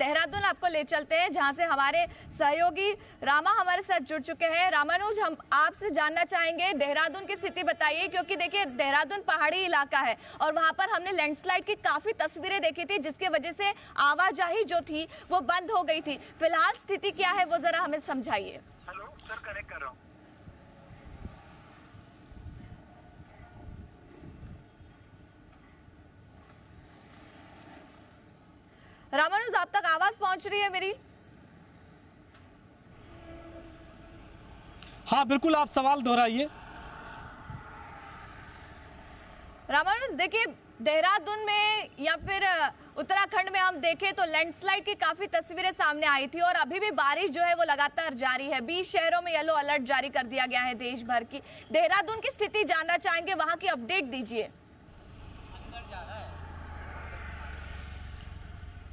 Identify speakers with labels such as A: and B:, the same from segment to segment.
A: देहरादून आपको ले चलते हैं, जहां से हमारे सहयोगी रामा हमारे साथ जुड़ चुके हैं। रामानुज, हम आपसे जानना चाहेंगे, देहरादून की स्थिति बताइए, क्योंकि देखिए देहरादून पहाड़ी इलाका है और वहां पर हमने लैंडस्लाइड की काफी तस्वीरें देखी थी, जिसकी वजह से आवाजाही जो थी वो बंद हो गई थी। फिलहाल स्थिति क्या है वो जरा हमें समझाइए।
B: हेलो सर, कनेक्ट कर रहा हूँ।
A: रामानुज, आप तक आवाज पहुंच रही है मेरी?
C: हाँ बिल्कुल, आप सवाल दोहराइए।
A: रामानुज, देखिए देहरादून में या फिर उत्तराखंड में हम देखें तो लैंडस्लाइड की काफी तस्वीरें सामने आई थी और अभी भी बारिश जो है वो लगातार जारी है। 20 शहरों में येलो अलर्ट जारी कर दिया गया है देश भर की। देहरादून की स्थिति जानना चाहेंगे, वहां की अपडेट दीजिए।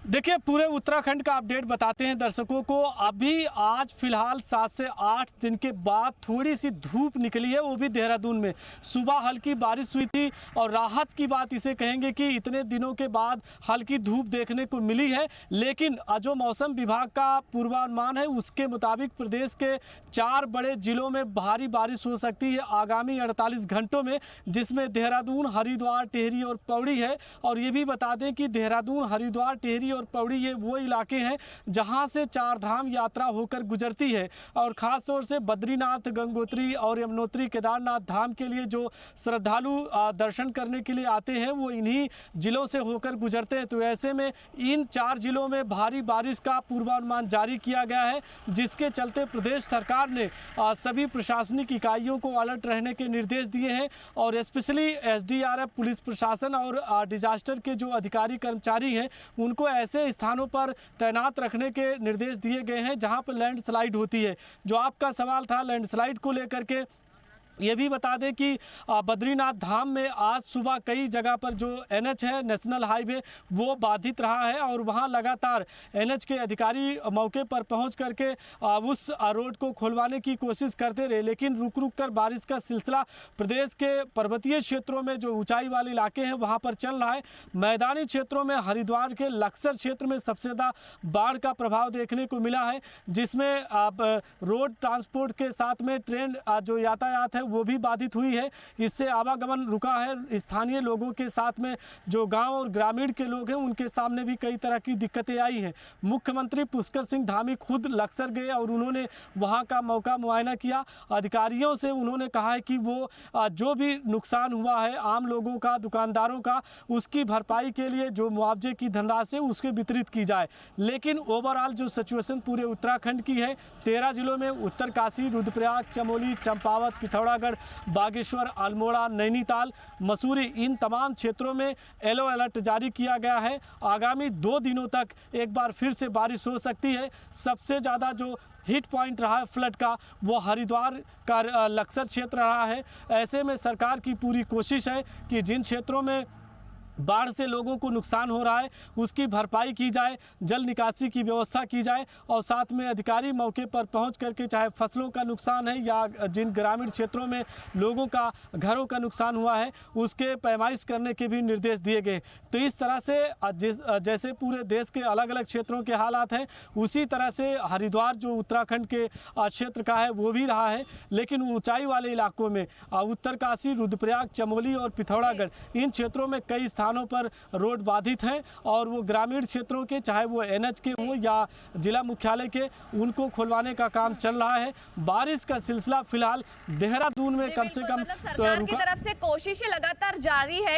C: देखिए, पूरे उत्तराखंड का अपडेट बताते हैं दर्शकों को। अभी आज फिलहाल 7 से 8 दिन के बाद थोड़ी सी धूप निकली है, वो भी देहरादून में। सुबह हल्की बारिश हुई थी और राहत की बात इसे कहेंगे कि इतने दिनों के बाद हल्की धूप देखने को मिली है। लेकिन जो मौसम विभाग का पूर्वानुमान है उसके मुताबिक प्रदेश के 4 बड़े जिलों में भारी बारिश हो सकती है आगामी 48 घंटों में, जिसमें देहरादून, हरिद्वार, टिहरी और पौड़ी है। और ये भी बता दें कि देहरादून, हरिद्वार, टिहरी और पौड़ी ये वो इलाके हैं जहां से 4 धाम यात्रा होकर गुजरती है। और खास तौर से बद्रीनाथ, गंगोत्री और यमुनोत्री, केदारनाथ धाम के लिए जो श्रद्धालु दर्शन करने के लिए आते हैं वो इन्हीं जिलों से होकर गुजरते हैं। तो ऐसे में इन 4 जिलों में भारी बारिश का पूर्वानुमान जारी किया गया है, जिसके चलते प्रदेश सरकार ने सभी प्रशासनिक इकाइयों को अलर्ट रहने के निर्देश दिए हैं। और स्पेशली एसडीआरएफ, पुलिस प्रशासन और डिजास्टर के जो अधिकारी कर्मचारी हैं उनको ऐसे स्थानों पर तैनात रखने के निर्देश दिए गए हैं जहां पर लैंडस्लाइड होती है। जो आपका सवाल था लैंडस्लाइड को लेकर के, ये भी बता दें कि बद्रीनाथ धाम में आज सुबह कई जगह पर जो एनएच है, नेशनल हाईवे, वो बाधित रहा है और वहां लगातार एनएच के अधिकारी मौके पर पहुंच करके उस रोड को खुलवाने की कोशिश करते रहे। लेकिन रुक रुक कर बारिश का सिलसिला प्रदेश के पर्वतीय क्षेत्रों में, जो ऊंचाई वाले इलाके हैं, वहां पर चल रहा है। मैदानी क्षेत्रों में हरिद्वार के लक्सर क्षेत्र में सबसे ज़्यादा बाढ़ का प्रभाव देखने को मिला है, जिसमें रोड ट्रांसपोर्ट के साथ में ट्रेन जो यातायात है वो भी बाधित हुई है। इससे आवागमन रुका है। स्थानीय लोगों के साथ में जो गांव और ग्रामीण के लोग हैं उनके सामने भी कई तरह की दिक्कतें आई हैं। मुख्यमंत्री पुष्कर सिंह धामी खुद लक्सर गए और उन्होंने वहां का मौका मुआयना किया। अधिकारियों से उन्होंने कहा है कि वो जो भी नुकसान हुआ है आम लोगों का, दुकानदारों का, उसकी भरपाई के लिए जो मुआवजे की धनराशि है उसके वितरित की जाए। लेकिन ओवरऑल जो सिचुएशन पूरे उत्तराखंड की है, 13 जिलों में उत्तरकाशी, रुद्रप्रयाग, चमोली, चंपावत, पिथौरागढ़, बागेश्वर, अल्मोड़ा, नैनीताल, मसूरी, इन तमाम क्षेत्रों में येलो अलर्ट जारी किया गया है। आगामी 2 दिनों तक एक बार फिर से बारिश हो सकती है। सबसे ज़्यादा जो हिट पॉइंट रहा है फ्लड का वो हरिद्वार का लक्सर क्षेत्र रहा है। ऐसे में सरकार की पूरी कोशिश है कि जिन क्षेत्रों में बाढ़ से लोगों को नुकसान हो रहा है उसकी भरपाई की जाए, जल निकासी की व्यवस्था की जाए और साथ में अधिकारी मौके पर पहुंच करके, चाहे फसलों का नुकसान है या जिन ग्रामीण क्षेत्रों में लोगों का घरों का नुकसान हुआ है उसके पैमाइश करने के भी निर्देश दिए गए। तो इस तरह से जैसे पूरे देश के अलग अलग क्षेत्रों के हालात हैं उसी तरह से हरिद्वार जो उत्तराखंड के क्षेत्र का है वो भी रहा है। लेकिन ऊंचाई वाले इलाकों में उत्तरकाशी, रुद्रप्रयाग, चमोली और पिथौरागढ़, इन क्षेत्रों में कई स्थानों पर रोड बाधित हैं और वो ग्रामीण क्षेत्रों के, चाहे वो एनएच के हो या जिला मुख्यालय के, उनको खुलवाने का काम चल रहा है। बारिश का सिलसिला फिलहाल देहरादून में कम से कम
A: सरकार की तरफ से कोशिशें लगातार जारी है।